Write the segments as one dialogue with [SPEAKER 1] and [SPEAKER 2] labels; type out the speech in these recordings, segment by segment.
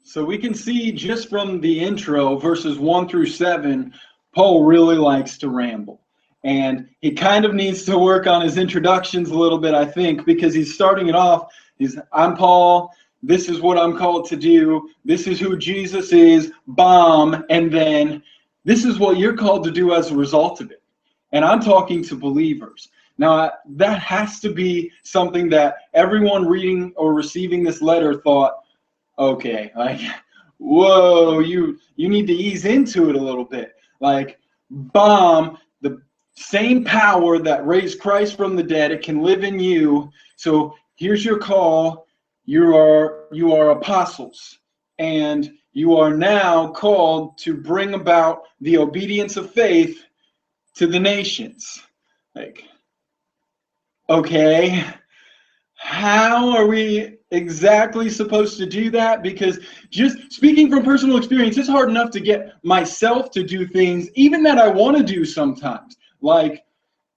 [SPEAKER 1] So we can see just from the intro, verses 1 through 7, Paul really likes to ramble. And he kind of needs to work on his introductions a little bit, I think, because he's starting it off. I'm Paul. This is what I'm called to do. This is who Jesus is. Bomb. And then this is what you're called to do as a result of it. And I'm talking to believers. Now, that has to be something that everyone reading or receiving this letter thought, okay, like, whoa, you need to ease into it a little bit. Like, bomb, the same power that raised Christ from the dead, it can live in you. So here's your call. You are apostles, and you are now called to bring about the obedience of faith to the nations. Like, okay, how are we exactly supposed to do that? Because just speaking from personal experience, it's hard enough to get myself to do things, even that I want to do sometimes. Like,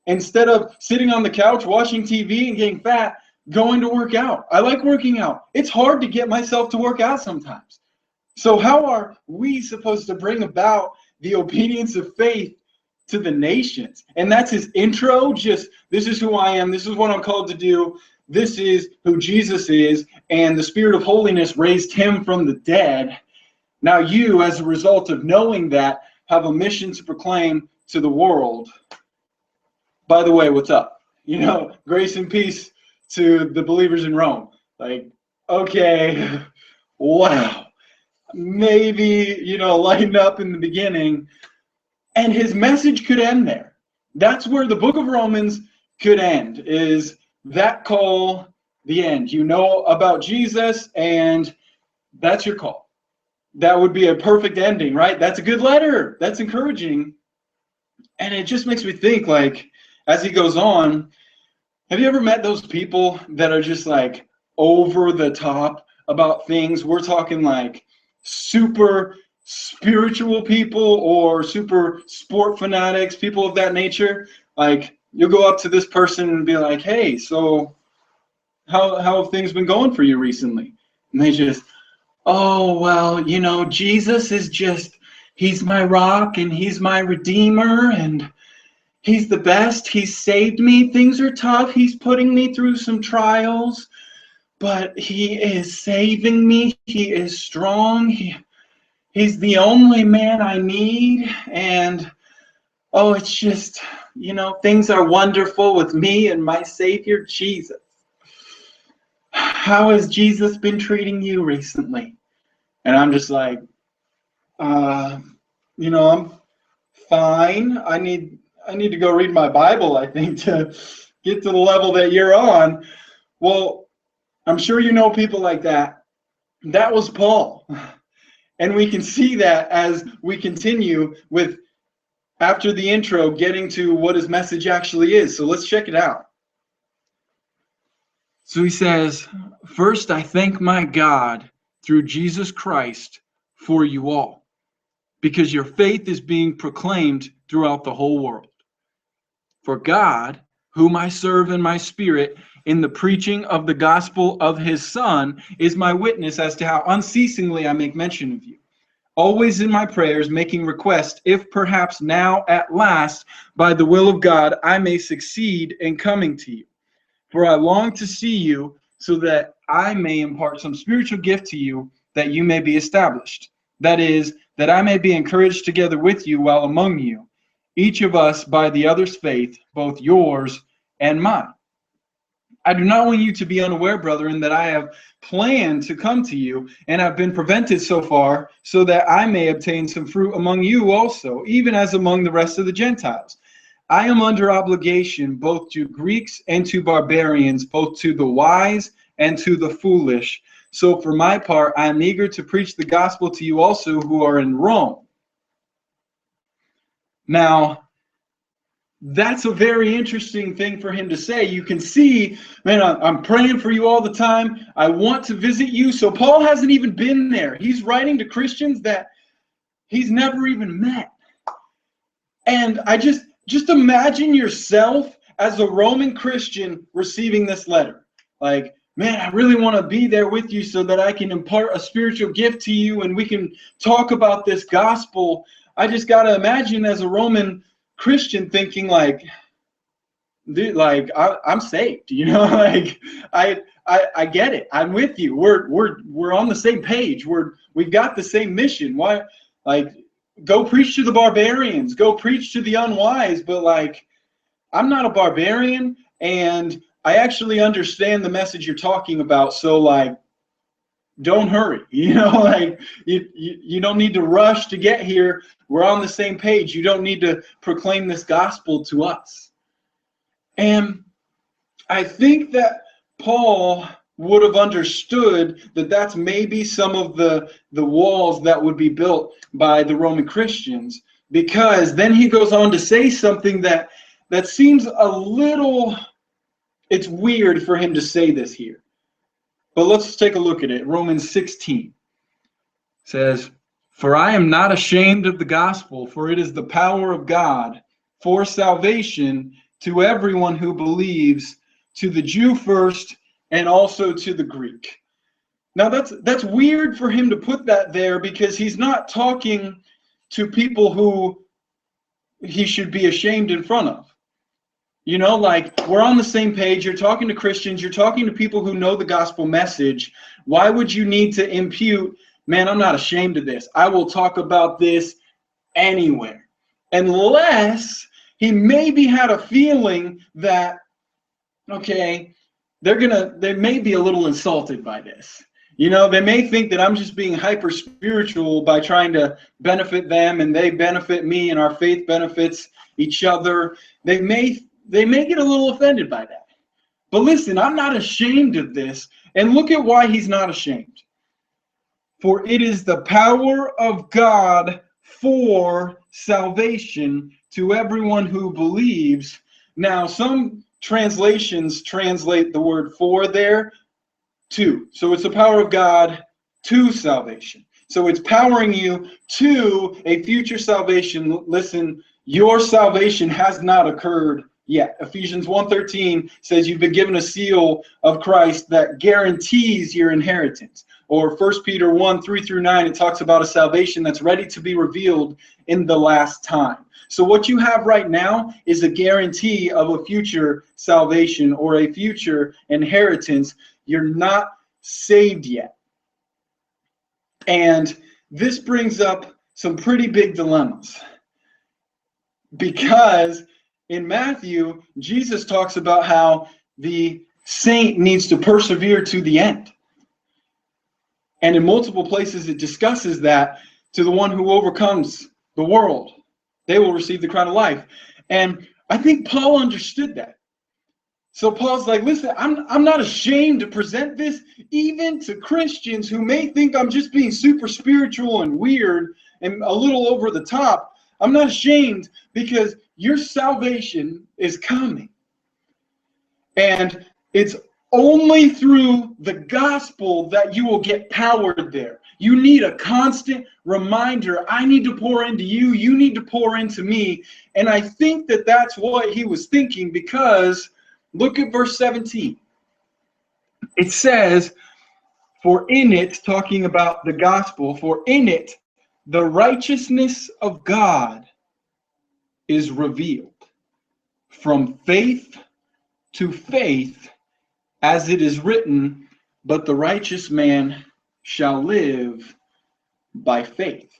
[SPEAKER 1] instead of sitting on the couch watching TV and getting fat, going to work out. I like working out. It's hard to get myself to work out sometimes. So how are we supposed to bring about the obedience of faith to the nations? And that's his intro. Just, this is who I am. This is what I'm called to do. This is who Jesus is. And the Spirit of holiness raised him from the dead. Now you, as a result of knowing that, have a mission to proclaim to the world. By the way, what's up? Grace and peace to the believers in Rome. Like, okay, wow. Maybe, lighten up in the beginning. And his message could end there. That's where the book of Romans could end, is that call, the end. You know about Jesus, and that's your call. That would be a perfect ending, right? That's a good letter. That's encouraging. And it just makes me think, like, as he goes on, have you ever met those people that are just like over the top about things? We're talking like super spiritual people or super sport fanatics, people of that nature. Like, you'll go up to this person and be like, hey, so how have things been going for you recently? And they just, oh, well, Jesus is just, he's my rock and he's my redeemer and he's the best. He's saved me. Things are tough. He's putting me through some trials, but he is saving me. He is strong. He's the only man I need. And, oh, it's just, things are wonderful with me and my Savior, Jesus. How has Jesus been treating you recently? And I'm just like, I'm fine. I need to go read my Bible, I think, to get to the level that you're on. Well, I'm sure you know people like that. That was Paul. And we can see that as we continue with, after the intro, getting to what his message actually is. So let's check it out. So he says, first, I thank my God through Jesus Christ for you all, because your faith is being proclaimed throughout the whole world. For God, whom I serve in my spirit in the preaching of the gospel of his Son, is my witness as to how unceasingly I make mention of you, always in my prayers making request, if perhaps now at last, by the will of God, I may succeed in coming to you. For I long to see you, so that I may impart some spiritual gift to you, that you may be established. That is, that I may be encouraged together with you while among you, each of us by the other's faith, both yours and mine. I do not want you to be unaware, brethren, that I have planned to come to you, and have been prevented so far, so that I may obtain some fruit among you also, even as among the rest of the Gentiles. I am under obligation both to Greeks and to barbarians, both to the wise and to the foolish. So for my part, I am eager to preach the gospel to you also who are in Rome. Now, that's a very interesting thing for him to say. You can see, man, I'm praying for you all the time. I want to visit you. So Paul hasn't even been there. He's writing to Christians that he's never even met. And I just imagine yourself as a Roman Christian receiving this letter, like, man, I really want to be there with you so that I can impart a spiritual gift to you and we can talk about this gospel. I just got to imagine as a Roman Christian thinking like, dude, like I'm saved, you know, like I get it. I'm with you. We're on the same page. We've got the same mission. Why, like, go preach to the barbarians, go preach to the unwise, but like, I'm not a barbarian, and I actually understand the message you're talking about. So like, don't hurry, you know, like you don't need to rush to get here. We're on the same page. You don't need to proclaim this gospel to us. And I think that Paul would have understood that that's maybe some of the walls that would be built by the Roman Christians, because then he goes on to say something that seems a little, it's weird for him to say this here. But let's take a look at it. Romans 16 says, "For I am not ashamed of the gospel, for it is the power of God for salvation to everyone who believes, to the Jew first, and also to the Greek." Now that's weird for him to put that there, because he's not talking to people who he should be ashamed in front of. You know, like, we're on the same page. You're talking to Christians. You're talking to people who know the gospel message. Why would you need to impute, man, I'm not ashamed of this. I will talk about this anywhere. Unless he maybe had a feeling that, okay, they may be a little insulted by this. You know, they may think that I'm just being hyper spiritual by trying to benefit them, and they benefit me, and our faith benefits each other. They may get a little offended by that. But listen, I'm not ashamed of this. And look at why he's not ashamed. For it is the power of God for salvation to everyone who believes. Now, some translations translate the word "for" there to. So it's the power of God to salvation. So it's powering you to a future salvation. Listen, your salvation has not occurred yet. Ephesians 1:13 says you've been given a seal of Christ that guarantees your inheritance. Or 1 Peter 1:3-9, it talks about a salvation that's ready to be revealed in the last time. So what you have right now is a guarantee of a future salvation or a future inheritance. You're not saved yet. And this brings up some pretty big dilemmas. Because in Matthew, Jesus talks about how the saint needs to persevere to the end. And in multiple places, it discusses that to the one who overcomes the world, they will receive the crown of life. And I think Paul understood that. So Paul's like, listen, I'm not ashamed to present this even to Christians who may think I'm just being super spiritual and weird and a little over the top. I'm not ashamed, because your salvation is coming. And it's only through the gospel that you will get powered there. You need a constant reminder. I need to pour into you. You need to pour into me. And I think that that's what he was thinking, because look at verse 17. It says, "For in it," talking about the gospel, "for in it the righteousness of God is revealed from faith to faith, as it is written, but the righteous man shall live by faith."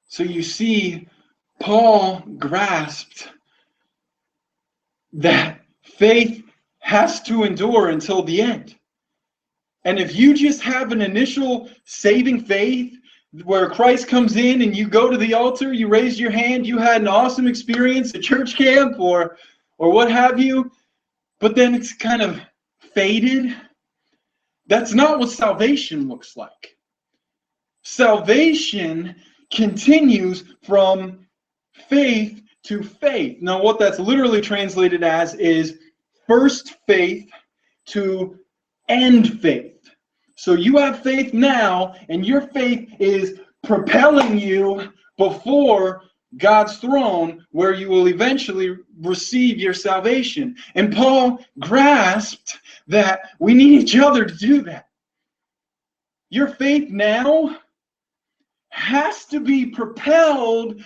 [SPEAKER 1] So you see, Paul grasped that faith has to endure until the end. And if you just have an initial saving faith where Christ comes in and you go to the altar, you raise your hand, you had an awesome experience at church camp or what have you, but then it's kind of faded, that's not what salvation looks like. Salvation continues from faith to faith. Now, what that's literally translated as is first faith to end faith. So you have faith now, and your faith is propelling you before God's throne where you will eventually receive your salvation. And Paul grasped that we need each other to do that. Your faith now has to be propelled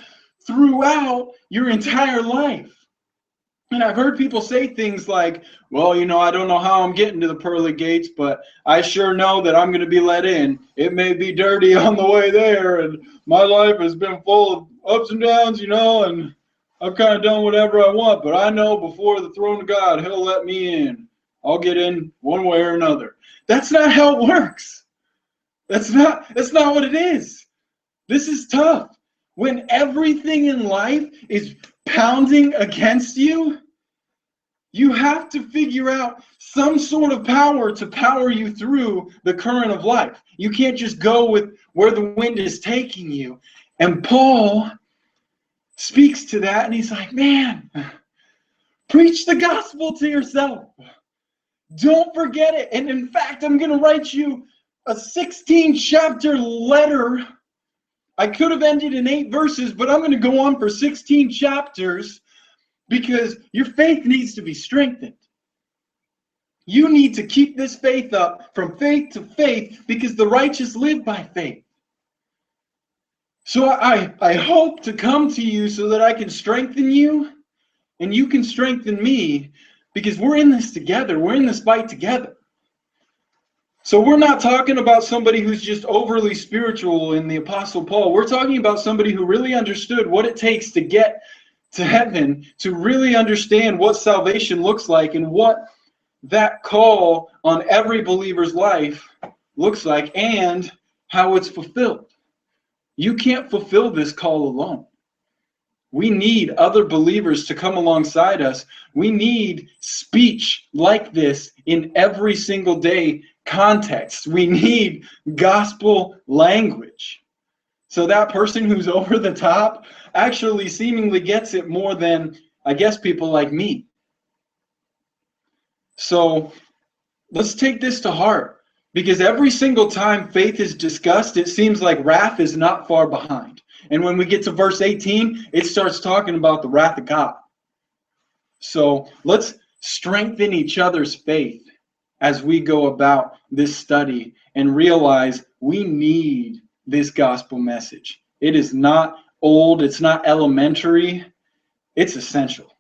[SPEAKER 1] throughout your entire life. And I've heard people say things like, well, I don't know how I'm getting to the pearly gates, but I sure know that I'm going to be let in. It may be dirty on the way there, and my life has been full of ups and downs, and I've kind of done whatever I want, but I know before the throne of God, he'll let me in. I'll get in one way or another. That's not how it works. That's not what it is. This is tough. When everything in life is pounding against you, you have to figure out some sort of power to power you through the current of life. You can't just go with where the wind is taking you. And Paul speaks to that, and he's like, man, preach the gospel to yourself. Don't forget it. And in fact, I'm going to write you a 16-chapter letter. I could have ended in 8 verses, but I'm going to go on for 16 chapters because your faith needs to be strengthened. You need to keep this faith up from faith to faith because the righteous live by faith. So I hope to come to you so that I can strengthen you and you can strengthen me because we're in this together. We're in this fight together. So we're not talking about somebody who's just overly spiritual in the Apostle Paul. We're talking about somebody who really understood what it takes to get to heaven, to really understand what salvation looks like and what that call on every believer's life looks like and how it's fulfilled. You can't fulfill this call alone. We need other believers to come alongside us. We need speech like this in every single day context. We need gospel language. So that person who's over the top actually seemingly gets it more than, I guess, people like me. So let's take this to heart, because every single time faith is discussed, it seems like wrath is not far behind. And when we get to verse 18, it starts talking about the wrath of God. So let's strengthen each other's faith as we go about this study and realize we need this gospel message. It is not old, it's not elementary, it's essential.